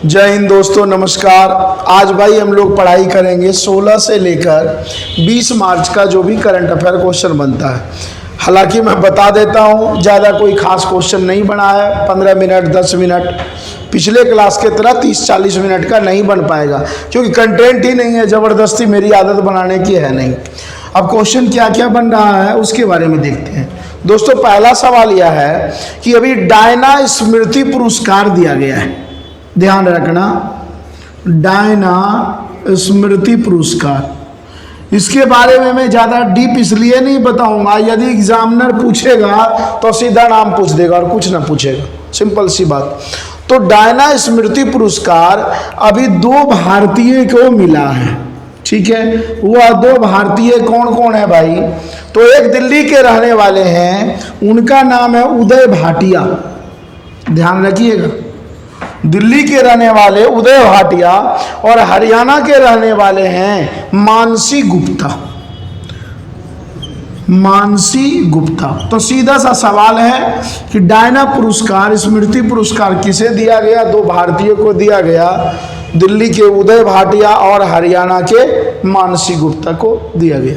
जय हिंद दोस्तों, नमस्कार। आज भाई हम लोग पढ़ाई करेंगे 16 से लेकर 20 मार्च का जो भी करंट अफेयर क्वेश्चन बनता है। हालांकि मैं बता देता हूँ, ज़्यादा कोई खास क्वेश्चन नहीं बना है। 15 मिनट 10 मिनट पिछले क्लास के तरह 30-40 मिनट का नहीं बन पाएगा, क्योंकि कंटेंट ही नहीं है। ज़बरदस्ती मेरी आदत बनाने की है नहीं। अब क्वेश्चन क्या क्या बन रहा है उसके बारे में देखते हैं। दोस्तों, पहला सवाल यह है कि अभी डायना स्मृति पुरस्कार दिया गया है। ध्यान रखना, डायना स्मृति पुरस्कार। इसके बारे में मैं ज़्यादा डीप इसलिए नहीं बताऊंगा, यदि एग्जामिनर पूछेगा तो सीधा नाम पूछ देगा और कुछ ना पूछेगा, सिंपल सी बात। तो डायना स्मृति पुरस्कार अभी 2 भारतीय को मिला है, ठीक है। वह 2 भारतीय कौन कौन है भाई? तो एक दिल्ली के रहने वाले हैं, उनका नाम है उदय भाटिया। ध्यान रखिएगा, दिल्ली के रहने वाले उदय भाटिया और हरियाणा के रहने वाले हैं मानसी गुप्ता। मानसी गुप्ता। तो सीधा सा सवाल है कि डायना पुरस्कार, स्मृति पुरस्कार किसे दिया गया? 2 भारतीयों को दिया गया, दिल्ली के उदय भाटिया और हरियाणा के मानसी गुप्ता को दिया गया।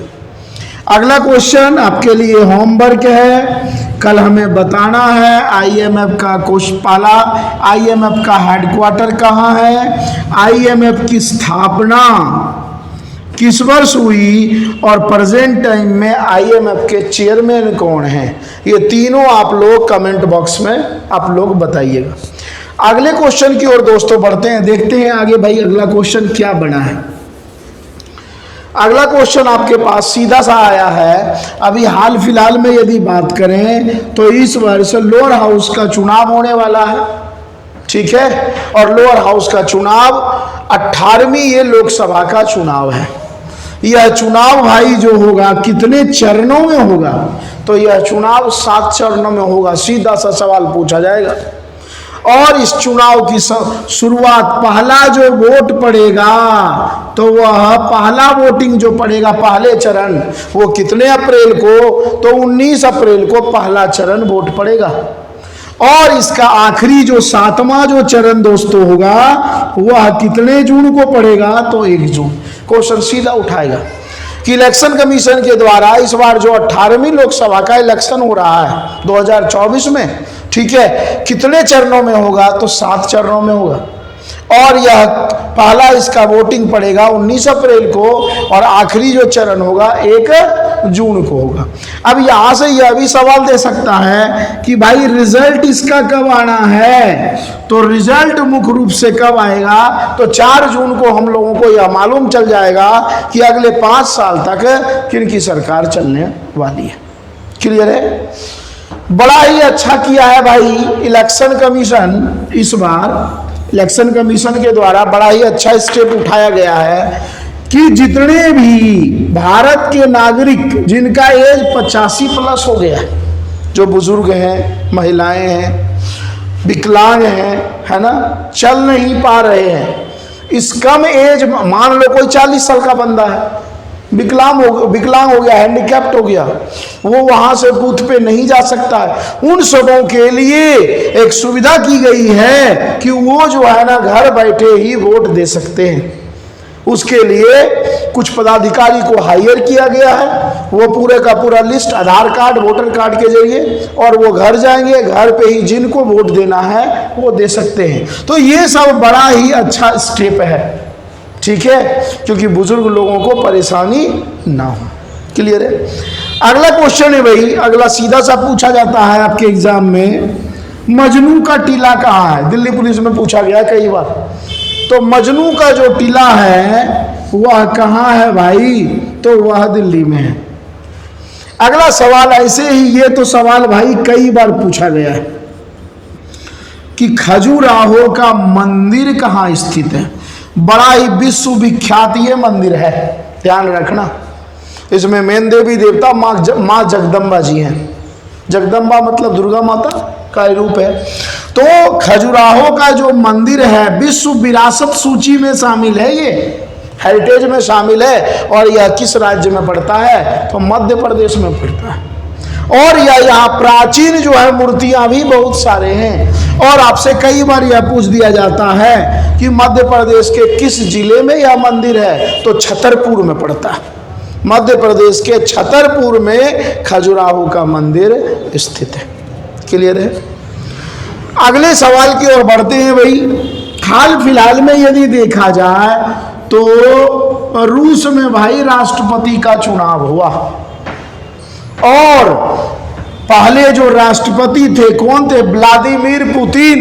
अगला क्वेश्चन आपके लिए होमवर्क है। कल हमें बताना है आईएमएफ का पहला आईएमएफ का हेडक्वार्टर कहाँ है, आईएमएफ की स्थापना किस वर्ष हुई और प्रेजेंट टाइम में आईएमएफ के चेयरमैन कौन हैं। ये तीनों आप लोग कमेंट बॉक्स में आप लोग बताइएगा। अगले क्वेश्चन की ओर दोस्तों बढ़ते हैं, देखते हैं आगे भाई अगला क्वेश्चन क्या बना है। अगला क्वेश्चन आपके पास सीधा सा आया है। अभी हाल फिलहाल में यदि बात करें तो इस वर्ष लोअर हाउस का चुनाव होने वाला है, ठीक है। और लोअर हाउस का चुनाव 18वीं ये लोकसभा का चुनाव है। यह चुनाव भाई जो होगा कितने चरणों में होगा? तो यह चुनाव 7 चरणों में होगा। सीधा सा सवाल पूछा जाएगा। और इस चुनाव की शुरुआत, पहला जो वोट पड़ेगा, तो वह पहला वोटिंग जो पड़ेगा, पहले चरण, वो कितने अप्रैल को? तो 19 अप्रैल को पहला चरण वोट पड़ेगा। और इसका आखिरी जो 7वां जो चरण दोस्तों होगा, वह कितने जून को पड़ेगा? तो 1 जून। क्वेश्चन सीधा उठाएगा कि इलेक्शन कमीशन के द्वारा इस बार जो 18वीं लोकसभा का इलेक्शन हो रहा है 2024 में, ठीक है, कितने चरणों में होगा? तो 7 चरणों में होगा। और यह पहला इसका वोटिंग पड़ेगा 19 अप्रैल को और आखिरी जो चरण होगा 1 जून को होगा। अब यहाँ से यह भी सवाल दे सकता है कि भाई रिजल्ट इसका कब आना है? तो रिजल्ट मुख्य रूप से कब आएगा? तो 4 जून को हम लोगों को यह मालूम चल जाएगा कि अगले 5 साल तक किनकी सरकार चलने वाली है। क्लियर है? बड़ा ही अच्छा किया है भाई इलेक्शन कमीशन। इस बार इलेक्शन कमीशन के द्वारा बड़ा ही अच्छा स्टेप उठाया गया है कि जितने भी भारत के नागरिक जिनका एज 85+ हो गया है, जो बुजुर्ग हैं, महिलाएं हैं, विकलांग हैं, है ना, चल नहीं पा रहे हैं, इस कम एज, मान लो कोई 40 साल का बंदा है, विकलांग हो गया, हैंडीकैप्ट हो गया, वो वहां से बूथ पे नहीं जा सकता है, उन सबों के लिए एक सुविधा की गई है कि वो जो है ना घर बैठे ही वोट दे सकते हैं। उसके लिए कुछ पदाधिकारी को हायर किया गया है, वो पूरे का पूरा लिस्ट आधार कार्ड, वोटर कार्ड के जरिए, और वो घर जाएंगे, घर पे ही जिनको वोट देना है वो दे सकते हैं। तो ये सब बड़ा ही अच्छा स्टेप है, ठीक है, क्योंकि बुजुर्ग लोगों को परेशानी ना हो। क्लियर है? अगला क्वेश्चन है भाई, अगला सीधा सा पूछा जाता है आपके एग्जाम में, मजनू का टीला कहाँ है? दिल्ली पुलिस में पूछा गया कई बार। तो मजनू का जो टीला है वह कहाँ है भाई? तो वह दिल्ली में है। अगला सवाल ऐसे ही, ये तो सवाल भाई कई बार पूछा गया है कि खजुराहो का मंदिर कहाँ स्थित है? बड़ा ही विश्वविख्यात ये मंदिर है, ध्यान रखना। इसमें मेन देवी देवता माँ जगदम्बा जी हैं। जगदम्बा मतलब दुर्गा माता का रूप है। तो खजुराहो का जो मंदिर है विश्व विरासत सूची में शामिल है, ये हेरिटेज में शामिल है। और यह किस राज्य में पड़ता है? तो मध्य प्रदेश में पड़ता है। और यहाँ प्राचीन जो है मूर्तियां भी बहुत सारे हैं। और आपसे कई बार यह पूछ दिया जाता है कि मध्य प्रदेश के किस जिले में यह मंदिर है, तो छतरपुर में पड़ता है। मध्य प्रदेश के छतरपुर में खजुराहो का मंदिर स्थित है। क्लियर है? अगले सवाल की ओर बढ़ते हैं भाई। हाल फिलहाल में यदि देखा जाए तो रूस में भाई राष्ट्रपति का चुनाव हुआ, और पहले जो राष्ट्रपति थे कौन थे? Vladimir Putin.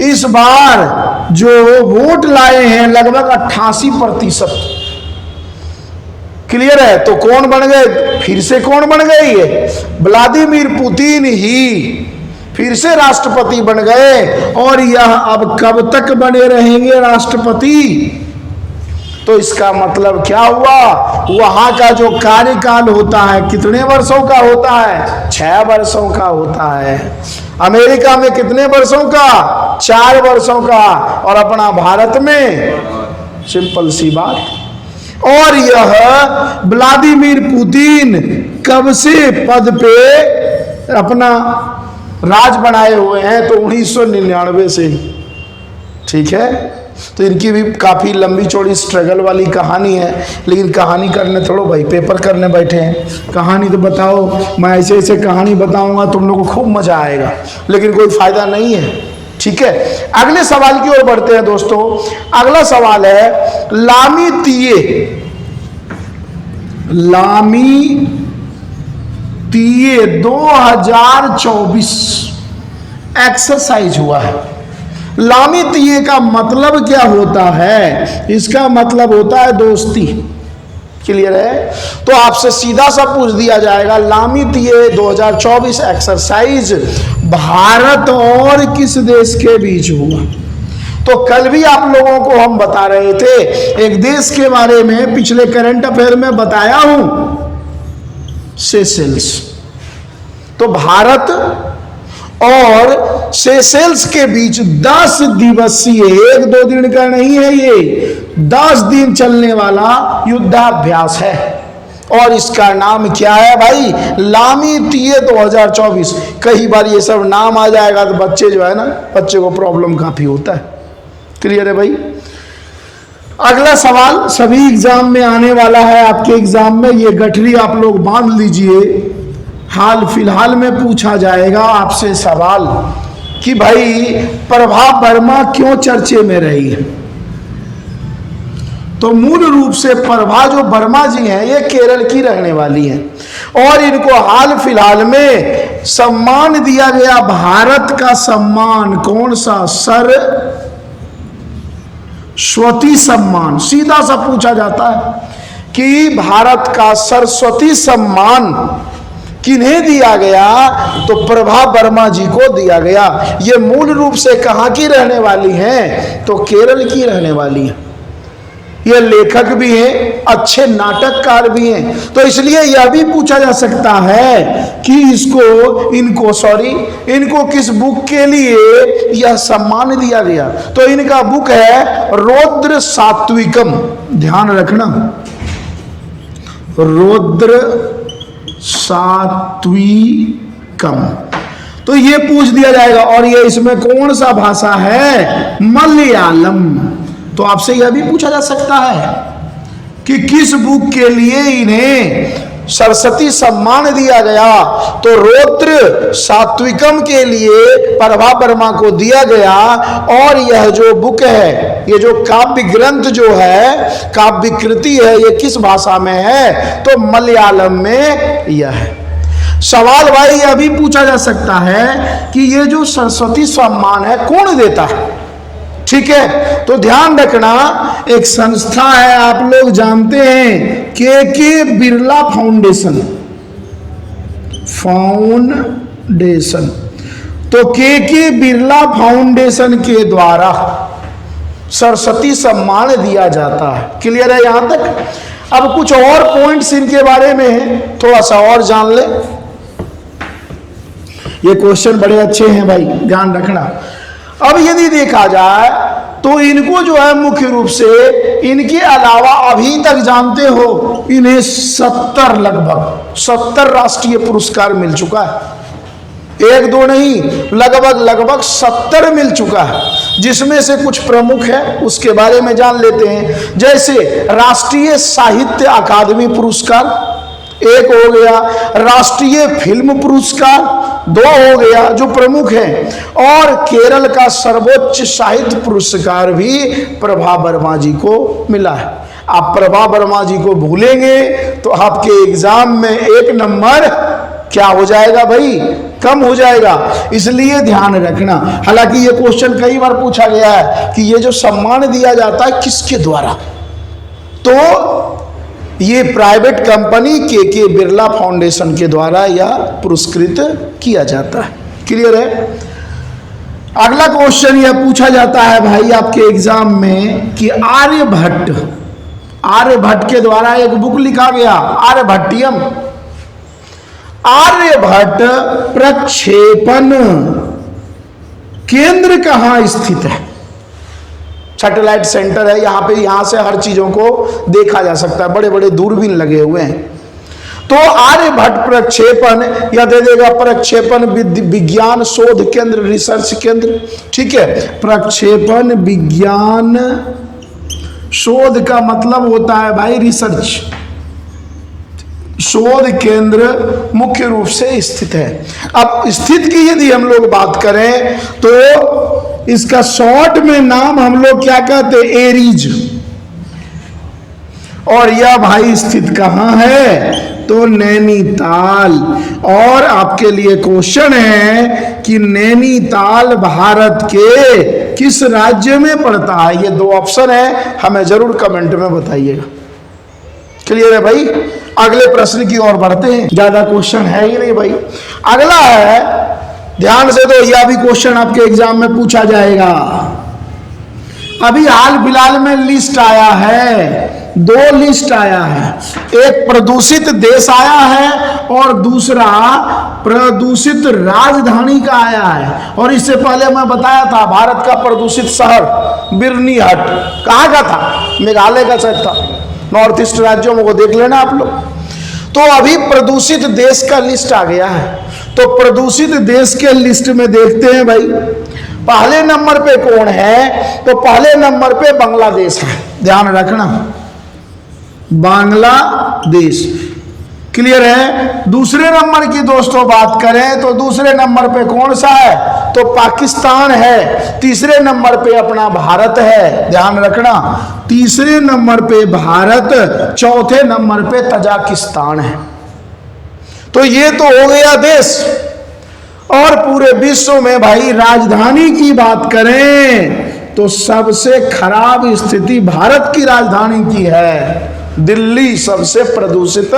इस बार जो वोट लाए हैं लगभग 88%। क्लियर है? तो कौन बन गए? फिर से कौन बन गए? ये व्लादिमीर पुतिन ही फिर से राष्ट्रपति बन गए। और यह अब कब तक बने रहेंगे राष्ट्रपति? तो इसका मतलब क्या हुआ? वहां का जो कार्यकाल होता है कितने वर्षों का होता है? 6 वर्षों का होता है। अमेरिका में कितने वर्षों का? 4 वर्षों का। और अपना भारत में सिंपल सी बात। और यह व्लादिमीर पुतिन कब से पद पे अपना राज बनाए हुए हैं? तो 1999 से। ठीक है? तो इनकी भी काफ़ी लंबी चौड़ी स्ट्रगल वाली कहानी है। लेकिन कहानी करने थोड़ो भाई पेपर करने बैठे हैं। कहानी तो बताओ, मैं ऐसे ऐसे कहानी बताऊंगा तुम लोगों को खूब मजा आएगा, लेकिन कोई फायदा नहीं है। ठीक है? अगले सवाल की ओर बढ़ते हैं दोस्तों। अगला सवाल है लामी तीये 2024 एक्सरसाइज हुआ है। लामी तीये का मतलब क्या होता है? इसका मतलब होता है दोस्ती। क्लियर है? तो आपसे सीधा सा पूछ दिया जाएगा लामी तीये 2024 एक्सरसाइज भारत और किस देश के बीच हुआ? तो कल भी आप लोगों को हम बता रहे थे एक देश के बारे में, पिछले करंट अफेयर में बताया हूं, सेशेल्स। तो भारत और सेशेल्स के बीच 10 दिवसीय, 1-2 दिन का नहीं है ये, 10 दिन चलने वाला युद्धाभ्यास है। और इसका नाम क्या है भाई? लामी तीये 2024। कई बार ये सब नाम आ जाएगा तो बच्चे जो है ना, बच्चे को प्रॉब्लम काफी होता है। क्लियर है भाई? अगला सवाल सभी एग्जाम में आने वाला है। आपके एग्जाम में ये गठरी आप लोग बांध लीजिए। हाल फिलहाल में पूछा जाएगा आपसे सवाल कि भाई प्रभा वर्मा क्यों चर्चे में रही है? तो मूल रूप से प्रभा जो वर्मा जी हैं ये केरल की रहने वाली हैं और इनको हाल फिलहाल में सम्मान दिया गया, भारत का सम्मान। कौन सा? सरस्वती सम्मान। सीधा सा पूछा जाता है कि भारत का सरस्वती सम्मान किन्हें दिया गया? तो प्रभा वर्मा जी को दिया गया। ये मूल रूप से कहाँ की रहने वाली हैं? तो केरल की रहने वाली हैं। ये लेखक भी हैं, अच्छे नाटककार भी हैं। तो इसलिए यह भी पूछा जा सकता है कि इनको किस बुक के लिए यह सम्मान दिया गया? तो इनका बुक है रौद्र सात्विकम। ध्यान रखना, रौद्र सात्विकम। तो ये पूछ दिया जाएगा। और ये इसमें कौन सा भाषा है? मलयालम। तो आपसे यह भी पूछा जा सकता है कि किस बुक के लिए इन्हें सरस्वती सम्मान दिया गया? तो रौद्र सात्विकम के लिए प्रभा वर्मा को दिया गया। और यह जो बुक है, ये जो काव्य ग्रंथ जो है, काव्य कृति है, ये किस भाषा में है? तो मलयालम में यह है। सवाल भाई यह भी पूछा जा सकता है कि ये जो सरस्वती सम्मान है कौन देता है? ठीक है? तो ध्यान रखना, एक संस्था है, आप लोग जानते हैं, के बिरला फाउंडेशन। तो के बिरला फाउंडेशन के द्वारा सरस्वती सम्मान दिया जाता है। क्लियर है यहां तक? अब कुछ और पॉइंट्स इनके बारे में थोड़ा सा और जान ले। ये क्वेश्चन बड़े अच्छे हैं भाई, ध्यान रखना। अब यदि देखा जाए तो इनको जो है मुख्य रूप से इनके अलावा अभी तक जानते हो इन्हें 70 लगभग 70 राष्ट्रीय पुरस्कार मिल चुका है। एक दो नहीं, लगभग 70 मिल चुका है, जिसमें से कुछ प्रमुख है उसके बारे में जान लेते हैं। जैसे राष्ट्रीय साहित्य अकादमी पुरस्कार एक हो गया, राष्ट्रीय फिल्म पुरस्कार 2 हो गया जो प्रमुख है, और केरल का सर्वोच्च साहित्य पुरस्कार भी प्रभा वर्मा जी को मिला है। आप प्रभा वर्मा जी को भूलेंगे तो आपके एग्जाम में 1 नंबर क्या हो जाएगा भाई, कम हो जाएगा, इसलिए ध्यान रखना। हालांकि ये क्वेश्चन कई बार पूछा गया है कि ये जो सम्मान दिया जाता है किसके द्वारा, तो ये प्राइवेट कंपनी के बिरला फाउंडेशन के द्वारा यह पुरस्कृत किया जाता है। क्लियर है। अगला क्वेश्चन यह पूछा जाता है भाई आपके एग्जाम में कि आर्यभट्ट के द्वारा एक बुक लिखा गया, आर्यभट्टियम। आर्यभट्ट प्रक्षेपण केंद्र कहां स्थित है? सैटेलाइट सेंटर है यहाँ पे, यहाँ से हर चीजों को देखा जा सकता है, बड़े बड़े दूरबीन लगे हुए हैं। तो आर्यभट्ट प्रक्षेपण या दे देगा प्रक्षेपण विज्ञान शोध केंद्र, रिसर्च केंद्र। ठीक है, प्रक्षेपण विज्ञान शोध का मतलब होता है भाई रिसर्च, शोध केंद्र मुख्य रूप से स्थित है। अब स्थित की यदि हम लोग बात करें तो इसका शॉर्ट में नाम हम लोग क्या कहते हैं, एरीज। और यह भाई स्थित कहां है, तो नैनीताल। और आपके लिए क्वेश्चन है कि नैनीताल भारत के किस राज्य में पड़ता है? ये 2 ऑप्शन है, हमें जरूर कमेंट में बताइएगा। क्लियर है भाई। अगले प्रश्न की ओर बढ़ते हैं, ज्यादा क्वेश्चन है ही नहीं भाई। अगला है, ध्यान से, तो यह भी क्वेश्चन आपके एग्जाम में पूछा जाएगा। अभी हाल फिलहाल में लिस्ट आया है, 2 लिस्ट आया है, एक प्रदूषित देश आया है और दूसरा प्रदूषित राजधानी का आया है। और इससे पहले मैं बताया था भारत का प्रदूषित शहर बिरनीहट कहाँ का था, मेघालय का शायद था, नॉर्थ ईस्ट राज्यों में, वो देख लेना आप लोग। तो अभी प्रदूषित देश का लिस्ट आ गया है, तो प्रदूषित देश के लिस्ट में देखते हैं भाई पहले नंबर पे कौन है, तो पहले नंबर पे बांग्लादेश है, ध्यान रखना, बांग्लादेश। क्लियर है। दूसरे नंबर की दोस्तों बात करें तो दूसरे नंबर पे कौन सा है, तो पाकिस्तान है। तीसरे नंबर पे अपना भारत है, ध्यान रखना, तीसरे नंबर पे भारत, चौथे नंबर पे तजाकिस्तान है। तो ये तो हो गया देश। और पूरे विश्व में भाई राजधानी की बात करें तो सबसे खराब स्थिति भारत की राजधानी की है, दिल्ली सबसे प्रदूषित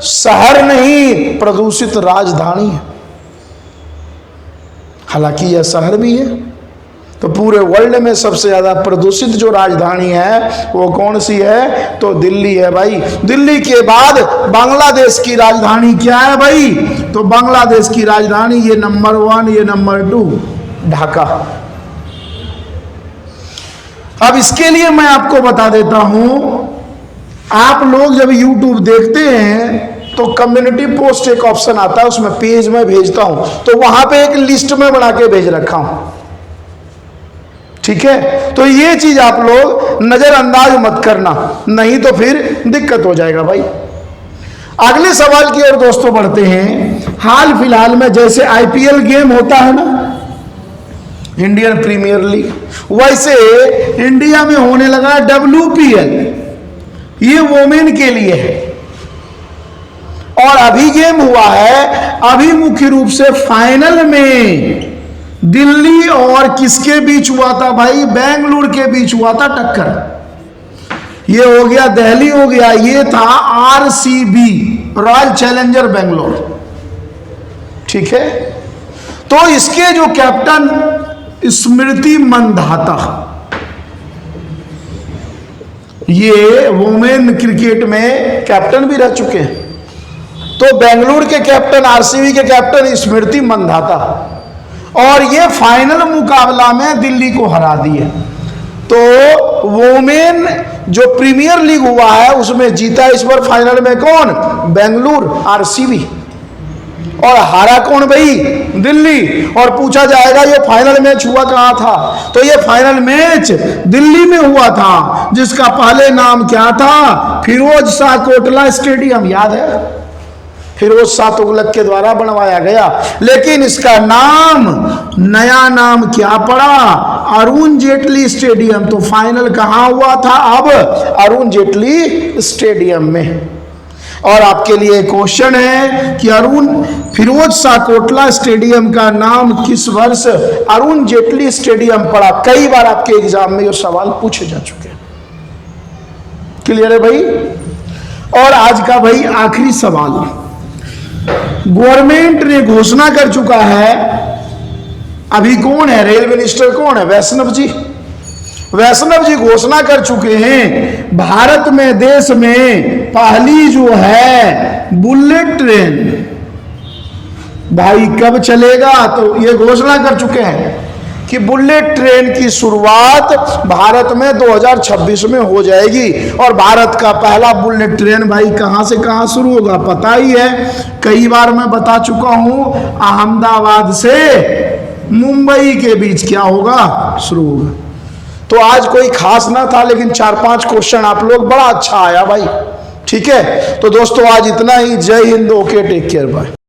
शहर नहीं, प्रदूषित राजधानी है। हालांकि यह शहर भी है। तो पूरे वर्ल्ड में सबसे ज्यादा प्रदूषित जो राजधानी है वो कौन सी है, तो दिल्ली है भाई। दिल्ली के बाद बांग्लादेश की राजधानी क्या है भाई, तो बांग्लादेश की राजधानी ये नंबर 1, ये नंबर 2 ढाका। अब इसके लिए मैं आपको बता देता हूं, आप लोग जब YouTube देखते हैं तो कम्युनिटी पोस्ट एक ऑप्शन आता है, उसमें पेज में भेजता हूं, तो वहां पे एक लिस्ट में बना के भेज रखा हूं। ठीक है, तो ये चीज आप लोग नजरअंदाज मत करना, नहीं तो फिर दिक्कत हो जाएगा भाई। अगले सवाल की ओर दोस्तों बढ़ते हैं। हाल फिलहाल में जैसे IPL गेम होता है ना, इंडियन प्रीमियर लीग, वैसे इंडिया में होने लगा WPL, ये वोमेन के लिए है। और अभी गेम हुआ है, अभी मुख्य रूप से फाइनल में दिल्ली और किसके बीच हुआ था भाई, बेंगलुरु के बीच हुआ था टक्कर। ये हो गया दिल्ली हो गया, ये था RCB, रॉयल चैलेंजर बेंगलोर। ठीक है, तो इसके जो कैप्टन स्मृति मंधाता, ये वुमेन क्रिकेट में कैप्टन भी रह चुके हैं। तो बेंगलुरु के कैप्टन, RCB के कैप्टन स्मृति मंधाता, और ये फाइनल मुकाबला में दिल्ली को हरा दिए। तो वोमेन जो प्रीमियर लीग हुआ है उसमें जीता इस बार फाइनल में कौन? बेंगलुरु आरसीबी। और हारा कौन भाई? दिल्ली। और पूछा जाएगा ये फाइनल मैच हुआ कहां था, तो ये फाइनल मैच दिल्ली में हुआ था, जिसका पहले नाम क्या था? फिरोज शाह कोटला स्टेडियम। याद है? फिरोज शाह तुगलक के द्वारा बनवाया गया, लेकिन इसका नाम, नया नाम क्या पड़ा? अरुण जेटली स्टेडियम। तो फाइनल कहां हुआ था? अब अरुण जेटली स्टेडियम में। और आपके लिए क्वेश्चन है कि फिरोज शाह कोटला स्टेडियम का नाम किस वर्ष अरुण जेटली स्टेडियम पड़ा? कई बार आपके एग्जाम में ये सवाल पूछे जा चुके हैं। क्लियर है भाई? और आज का भाई आखिरी सवाल, गवर्नमेंट ने घोषणा कर चुका है, अभी कौन है रेल मिनिस्टर? कौन है? वैष्णव जी। वैष्णव जी घोषणा कर चुके हैं भारत में, देश में पहली जो है बुलेट ट्रेन भाई कब चलेगा? तो ये घोषणा कर चुके हैं कि बुलेट ट्रेन की शुरुआत भारत में 2026 में हो जाएगी। और भारत का पहला बुलेट ट्रेन भाई कहां से कहां शुरू होगा? पता ही है, कई बार मैं बता चुका हूं, अहमदाबाद से मुंबई के बीच क्या होगा? शुरू होगा। तो आज कोई खास ना था, लेकिन 4-5 क्वेश्चन आप लोग, बड़ा अच्छा आया भाई। ठीक है, तो दोस्तों आज इतना ही। जय हिंद। Okay, take care, bye.